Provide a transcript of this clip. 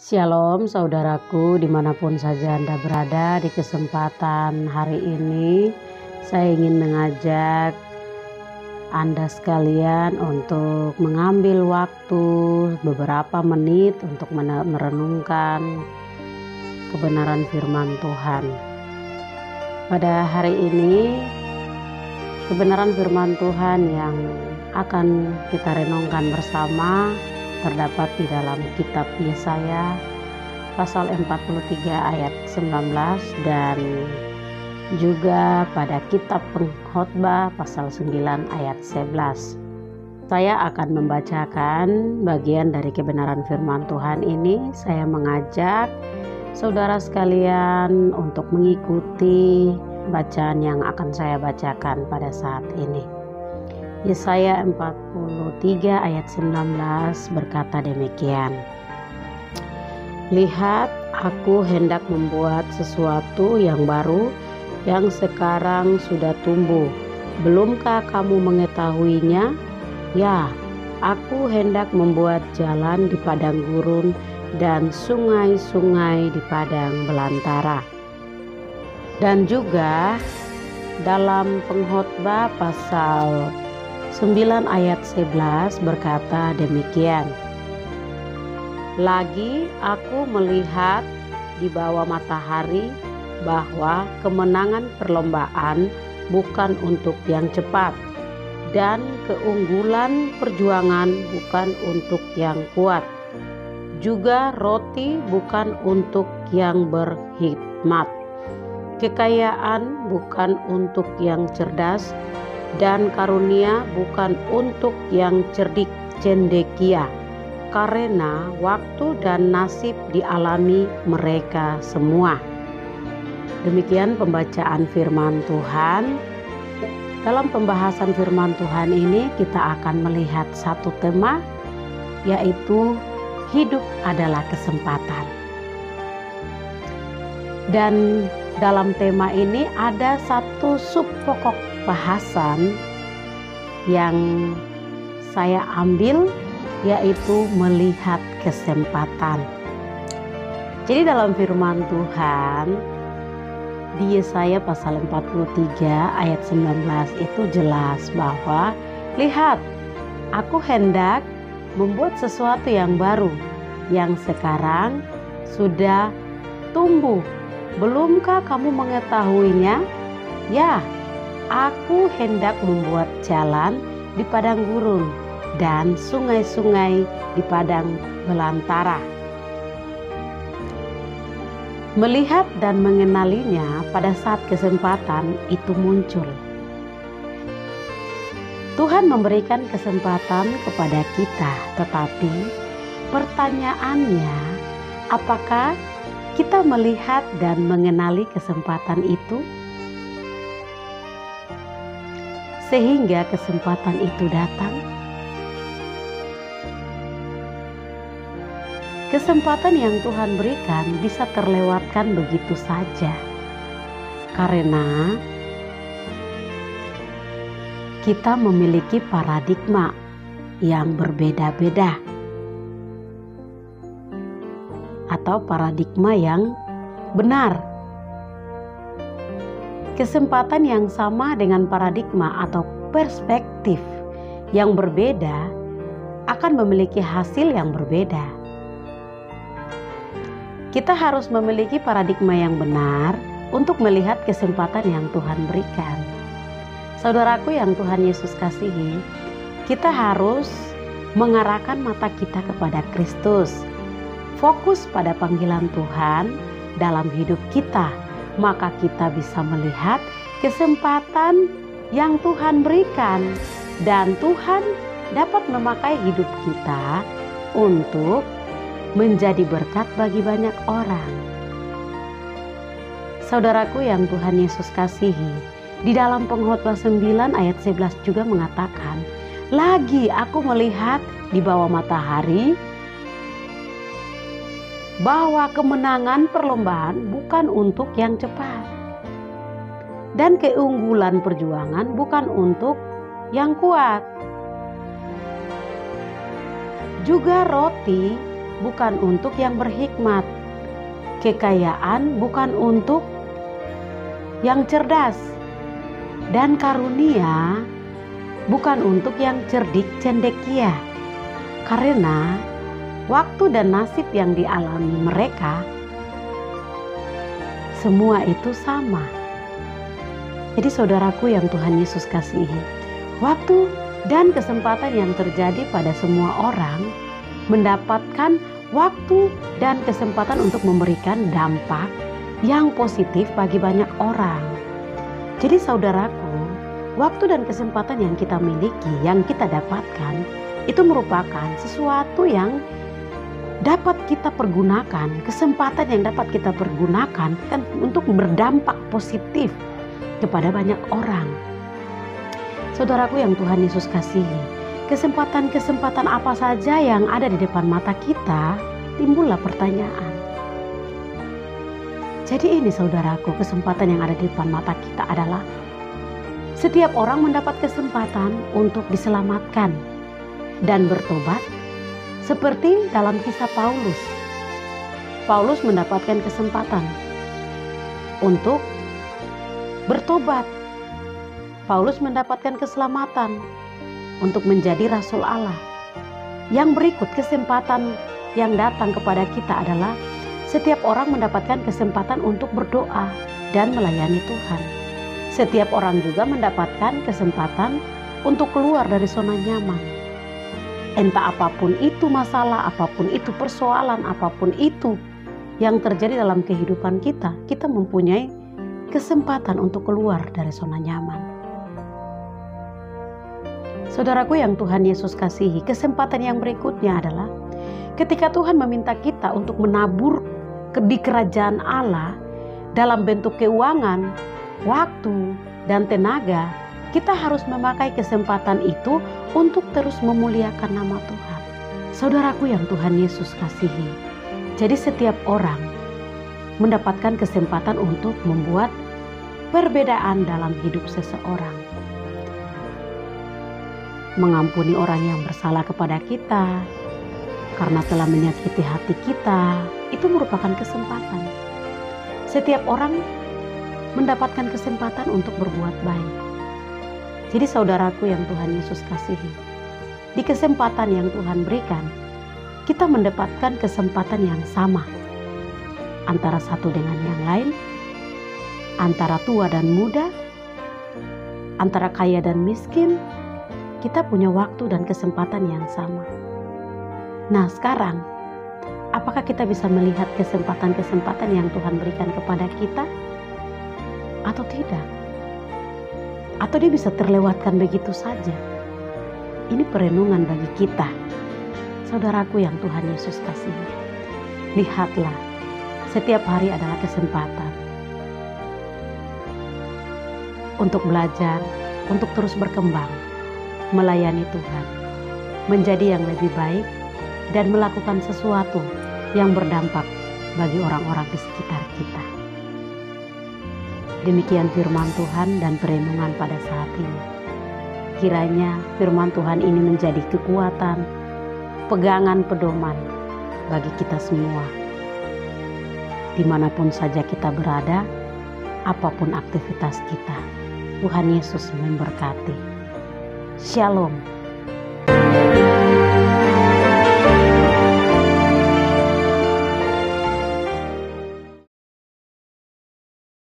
Shalom saudaraku, dimanapun saja Anda berada. Di kesempatan hari ini saya ingin mengajak Anda sekalian untuk mengambil waktu beberapa menit untuk merenungkan kebenaran firman Tuhan. Pada hari ini kebenaran firman Tuhan yang akan kita renungkan bersama terdapat di dalam kitab Yesaya pasal 43 ayat 19 dan juga pada kitab Pengkhotbah pasal 9 ayat 11. Saya akan membacakan bagian dari kebenaran firman Tuhan ini. Saya mengajak saudara sekalian untuk mengikuti bacaan yang akan saya bacakan pada saat ini. Yesaya 43 ayat 19 berkata demikian. Lihat, aku hendak membuat sesuatu yang baru yang sekarang sudah tumbuh. Belumkah kamu mengetahuinya? Ya, aku hendak membuat jalan di padang gurun dan sungai-sungai di padang belantara. Dan juga dalam Pengkhotbah pasal 9 ayat 11 berkata demikian. Lagi aku melihat di bawah matahari bahwa kemenangan perlombaan bukan untuk yang cepat dan keunggulan perjuangan bukan untuk yang kuat. Juga roti bukan untuk yang berhikmat. Kekayaan bukan untuk yang cerdas dan karunia bukan untuk yang cerdik cendekia, karena waktu dan nasib dialami mereka semua. Demikian pembacaan firman Tuhan. Dalam pembahasan firman Tuhan ini kita akan melihat satu tema, yaitu hidup adalah kesempatan. Dan dalam tema ini ada satu sub pokok bahasan yang saya ambil, yaitu melihat kesempatan. Jadi dalam firman Tuhan di Yesaya pasal 43 ayat 19 itu jelas bahwa lihat, aku hendak membuat sesuatu yang baru yang sekarang sudah tumbuh. Belumkah kamu mengetahuinya? Ya, aku hendak membuat jalan di padang gurun dan sungai-sungai di padang belantara. Melihat dan mengenalinya pada saat kesempatan itu muncul. Tuhan memberikan kesempatan kepada kita, tetapi pertanyaannya, apakah kita melihat dan mengenali kesempatan itu? Sehingga kesempatan itu datang. Kesempatan yang Tuhan berikan bisa terlewatkan begitu saja, karena kita memiliki paradigma yang berbeda-beda atau paradigma yang benar. Kesempatan yang sama dengan paradigma atau perspektif yang berbeda akan memiliki hasil yang berbeda. Kita harus memiliki paradigma yang benar untuk melihat kesempatan yang Tuhan berikan. Saudaraku yang Tuhan Yesus kasihi, kita harus mengarahkan mata kita kepada Kristus. Fokus pada panggilan Tuhan dalam hidup kita, maka kita bisa melihat kesempatan yang Tuhan berikan, dan Tuhan dapat memakai hidup kita untuk menjadi berkat bagi banyak orang. Saudaraku yang Tuhan Yesus kasihi, di dalam Pengkhotbah 9 ayat 11 juga mengatakan, lagi aku melihat di bawah matahari bahwa kemenangan perlombaan bukan untuk yang cepat dan keunggulan perjuangan bukan untuk yang kuat. Juga roti bukan untuk yang berhikmat. Kekayaan bukan untuk yang cerdas. Dan karunia bukan untuk yang cerdik cendekia. Karena waktu dan nasib yang dialami mereka semua itu sama. Jadi saudaraku yang Tuhan Yesus kasihi, waktu dan kesempatan yang terjadi pada semua orang mendapatkan waktu dan kesempatan untuk memberikan dampak yang positif bagi banyak orang. Jadi saudaraku, waktu dan kesempatan yang kita miliki, yang kita dapatkan, itu merupakan sesuatu yang dapat kita pergunakan, kesempatan yang dapat kita pergunakan kan untuk berdampak positif kepada banyak orang. Saudaraku yang Tuhan Yesus kasihi, kesempatan-kesempatan apa saja yang ada di depan mata kita, timbullah pertanyaan. Jadi ini saudaraku, kesempatan yang ada di depan mata kita adalah setiap orang mendapat kesempatan untuk diselamatkan dan bertobat, seperti dalam kisah Paulus. Paulus mendapatkan kesempatan untuk bertobat. Paulus mendapatkan keselamatan untuk menjadi rasul Allah. Yang berikut kesempatan yang datang kepada kita adalah setiap orang mendapatkan kesempatan untuk berdoa dan melayani Tuhan. Setiap orang juga mendapatkan kesempatan untuk keluar dari zona nyaman. Entah apapun itu masalah, apapun itu persoalan, apapun itu yang terjadi dalam kehidupan kita, kita mempunyai kesempatan untuk keluar dari zona nyaman. Saudaraku yang Tuhan Yesus kasihi, kesempatan yang berikutnya adalah ketika Tuhan meminta kita untuk menabur di kerajaan Allah dalam bentuk keuangan, waktu, dan tenaga, kita harus memakai kesempatan itu untuk terus memuliakan nama Tuhan. Saudaraku yang Tuhan Yesus kasihi, jadi setiap orang mendapatkan kesempatan untuk membuat perbedaan dalam hidup seseorang. Mengampuni orang yang bersalah kepada kita karena telah menyakiti hati kita, itu merupakan kesempatan. Setiap orang mendapatkan kesempatan untuk berbuat baik. Jadi saudaraku yang Tuhan Yesus kasihi, di kesempatan yang Tuhan berikan, kita mendapatkan kesempatan yang sama antara satu dengan yang lain, antara tua dan muda, antara kaya dan miskin. Kita punya waktu dan kesempatan yang sama. Nah sekarang, apakah kita bisa melihat kesempatan-kesempatan yang Tuhan berikan kepada kita? Atau tidak? Atau dia bisa terlewatkan begitu saja? Ini perenungan bagi kita. Saudaraku yang Tuhan Yesus kasihi, lihatlah, setiap hari adalah kesempatan untuk belajar, untuk terus berkembang, melayani Tuhan, menjadi yang lebih baik, dan melakukan sesuatu yang berdampak bagi orang-orang di sekitar kita. Demikian firman Tuhan dan perenungan pada saat ini. Kiranya firman Tuhan ini menjadi kekuatan, pegangan pedoman bagi kita semua. Dimanapun saja kita berada, apapun aktivitas kita, Tuhan Yesus memberkati. Shalom.